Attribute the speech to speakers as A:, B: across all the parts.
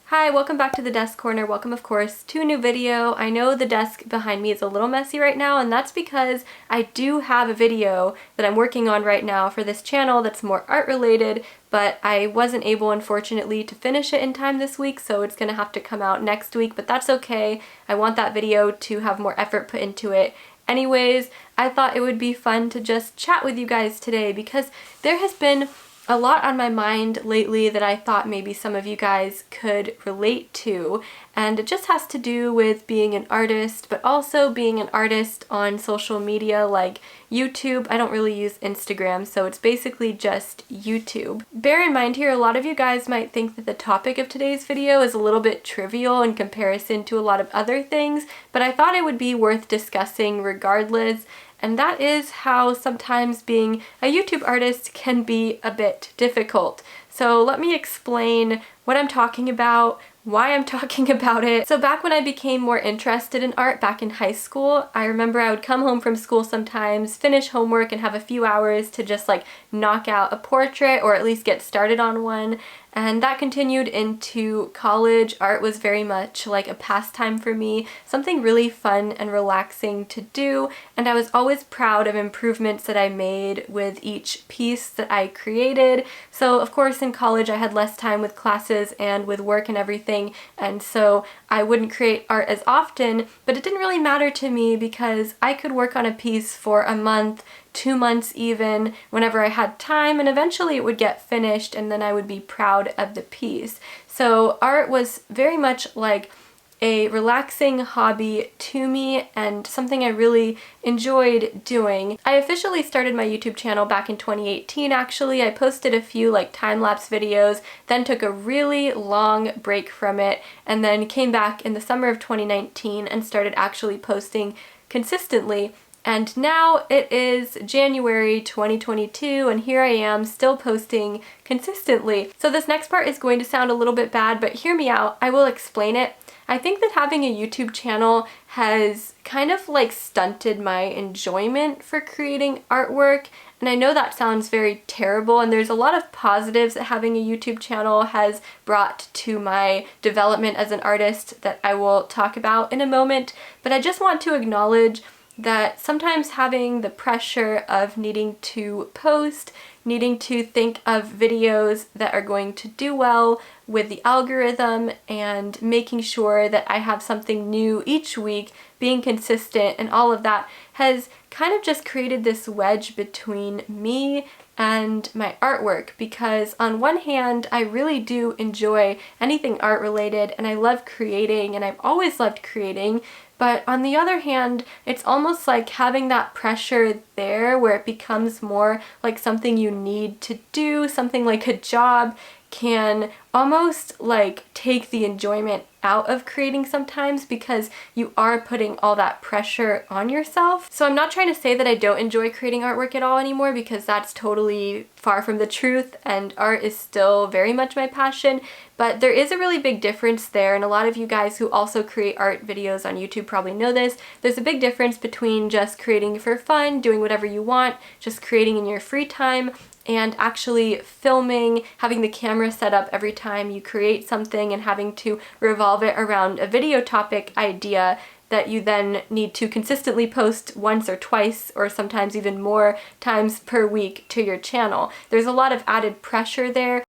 A: Hi, welcome back to the desk corner. Welcome, of course, to a new video. I know the desk behind me is a little messy right now, and that's because I do have a video that I'm working on right now for this channel that's more art related, but I wasn't able, unfortunately, to finish it in time this week, so it's gonna have to come out next week, but that's okay. I want that video to have more effort put into it. Anyways, I thought it would be fun to just chat with you guys today because there has been a lot on my mind lately that I thought maybe some of you guys could relate to, and it just has to do with being an artist, but also being an artist on social media like YouTube. I don't really use Instagram, so it's basically just YouTube. Bear in mind here, a lot of you guys might think that the topic of today's video is a little bit trivial in comparison to a lot of other things, but I thought it would be worth discussing regardless. And that is how sometimes being a YouTube artist can be a bit difficult. So let me explain what I'm talking about, why I'm talking about it. So back when I became more interested in art back in high school, I remember I would come home from school sometimes, finish homework, and have a few hours to just like knock out a portrait or at least get started on one. And that continued into college. Art was very much like a pastime for me, something really fun and relaxing to do, and I was always proud of improvements that I made with each piece that I created. So of course in college I had less time with classes and with work and everything, and so I wouldn't create art as often, but it didn't really matter to me because I could work on a piece for a month, 2 months even, whenever I had time, and eventually it would get finished and then I would be proud of the piece. So art was very much like a relaxing hobby to me and something I really enjoyed doing. I officially started my YouTube channel back in 2018 actually. I posted a few like time-lapse videos, then took a really long break from it, and then came back in the summer of 2019 and started actually posting consistently. And now it is January 2022 and here I am still posting consistently. So this next part is going to sound a little bit bad, but hear me out. I will explain it. I think that having a YouTube channel has kind of like stunted my enjoyment for creating artwork. And I know that sounds very terrible, and there's a lot of positives that having a YouTube channel has brought to my development as an artist that I will talk about in a moment. But I just want to acknowledge that sometimes having the pressure of needing to post, needing to think of videos that are going to do well with the algorithm, and making sure that I have something new each week, being consistent and all of that has kind of just created this wedge between me and my artwork, because on one hand I really do enjoy anything art related and I love creating and I've always loved creating, but on the other hand it's almost like having that pressure there where it becomes more like something you need to do, something like a job, can almost like take the enjoyment out of creating sometimes because you are putting all that pressure on yourself. So I'm not trying to say that I don't enjoy creating artwork at all anymore, because that's totally far from the truth and art is still very much my passion, but there is a really big difference there, and a lot of you guys who also create art videos on YouTube probably know this. There's a big difference between just creating for fun, doing whatever you want, just creating in your free time, and actually filming, having the camera set up every time you create something and having to revolve it around a video topic idea that you then need to consistently post once or twice or sometimes even more times per week to your channel. There's a lot of added pressure there.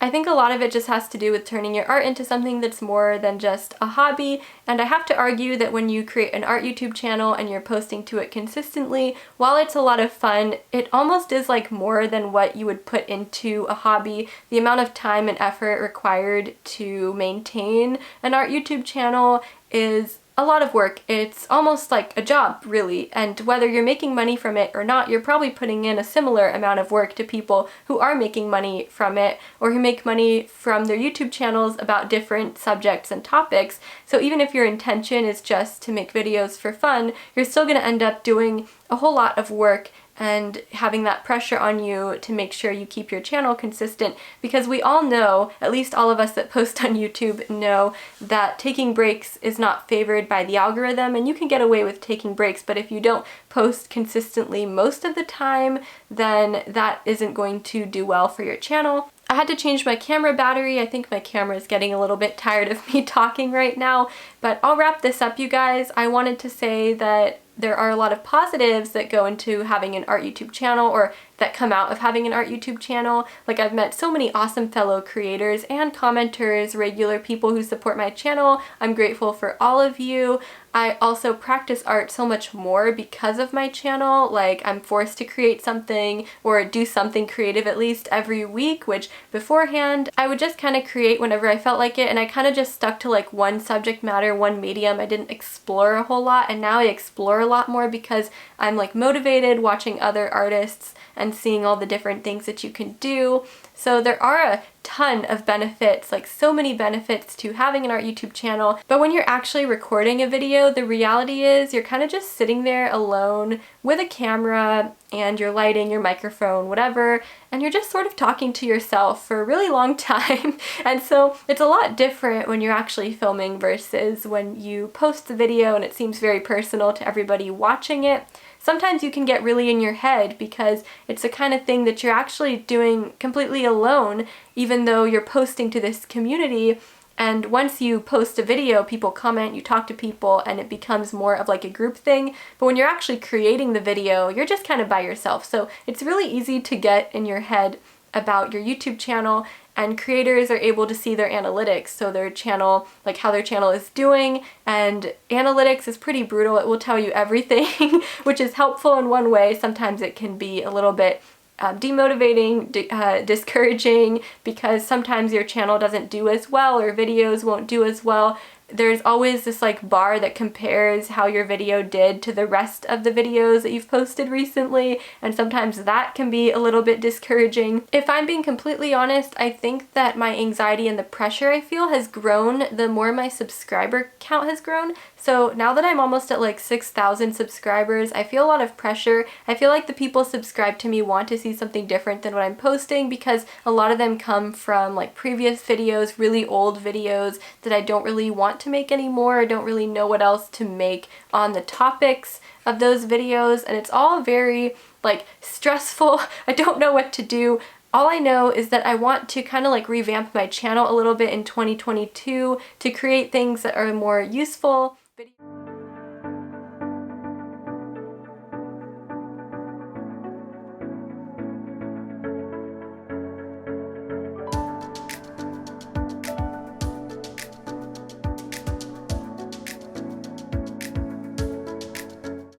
A: I think a lot of it just has to do with turning your art into something that's more than just a hobby, and I have to argue that when you create an art YouTube channel and you're posting to it consistently, while it's a lot of fun, it almost is like more than what you would put into a hobby. The amount of time and effort required to maintain an art YouTube channel is a lot of work. It's almost like a job, really, and whether you're making money from it or not, you're probably putting in a similar amount of work to people who are making money from it or who make money from their YouTube channels about different subjects and topics. So even if your intention is just to make videos for fun, you're still going to end up doing a whole lot of work and having that pressure on you to make sure you keep your channel consistent, because we all know, at least all of us that post on YouTube know, that taking breaks is not favored by the algorithm, and you can get away with taking breaks, but if you don't post consistently most of the time, then that isn't going to do well for your channel. I had to change my camera battery. I think my camera is getting a little bit tired of me talking right now, but I'll wrap this up, you guys. I wanted to say that there are a lot of positives that go into having an art YouTube channel, or that come out of having an art YouTube channel. Like, I've met so many awesome fellow creators and commenters, regular people who support my channel. I'm grateful for all of you. I also practice art so much more because of my channel. Like, I'm forced to create something or do something creative at least every week, which beforehand I would just kind of create whenever I felt like it, and I kind of just stuck to like one subject matter, one medium. I didn't explore a whole lot, and now I explore a lot more because I'm like motivated watching other artists and seeing all the different things that you can do. So there are a ton of benefits, like so many benefits to having an art YouTube channel. But when you're actually recording a video, the reality is you're kind of just sitting there alone with a camera and your lighting, your microphone, whatever, and you're just sort of talking to yourself for a really long time. And so it's a lot different when you're actually filming versus when you post the video and it seems very personal to everybody watching it. Sometimes you can get really in your head because it's the kind of thing that you're actually doing completely alone, even though you're posting to this community. And once you post a video, people comment, you talk to people, and it becomes more of like a group thing. But when you're actually creating the video, you're just kind of by yourself. So it's really easy to get in your head about your YouTube channel, and creators are able to see their analytics, so their channel, like how their channel is doing, and analytics is pretty brutal. It will tell you everything, which is helpful in one way. Sometimes it can be a little bit demotivating, discouraging, because sometimes your channel doesn't do as well or videos won't do as well. There's always this like bar that compares how your video did to the rest of the videos that you've posted recently, and sometimes that can be a little bit discouraging. If I'm being completely honest, I think that my anxiety and the pressure I feel has grown the more my subscriber count has grown. So now that I'm almost at like 6,000 subscribers, I feel a lot of pressure. I feel like the people subscribed to me want to see something different than what I'm posting, because a lot of them come from like previous videos, really old videos that I don't really want to make anymore. I don't really know what else to make on the topics of those videos, and it's all very like stressful. I don't know what to do. All I know is that I want to kind of like revamp my channel a little bit in 2022 to create things that are more useful.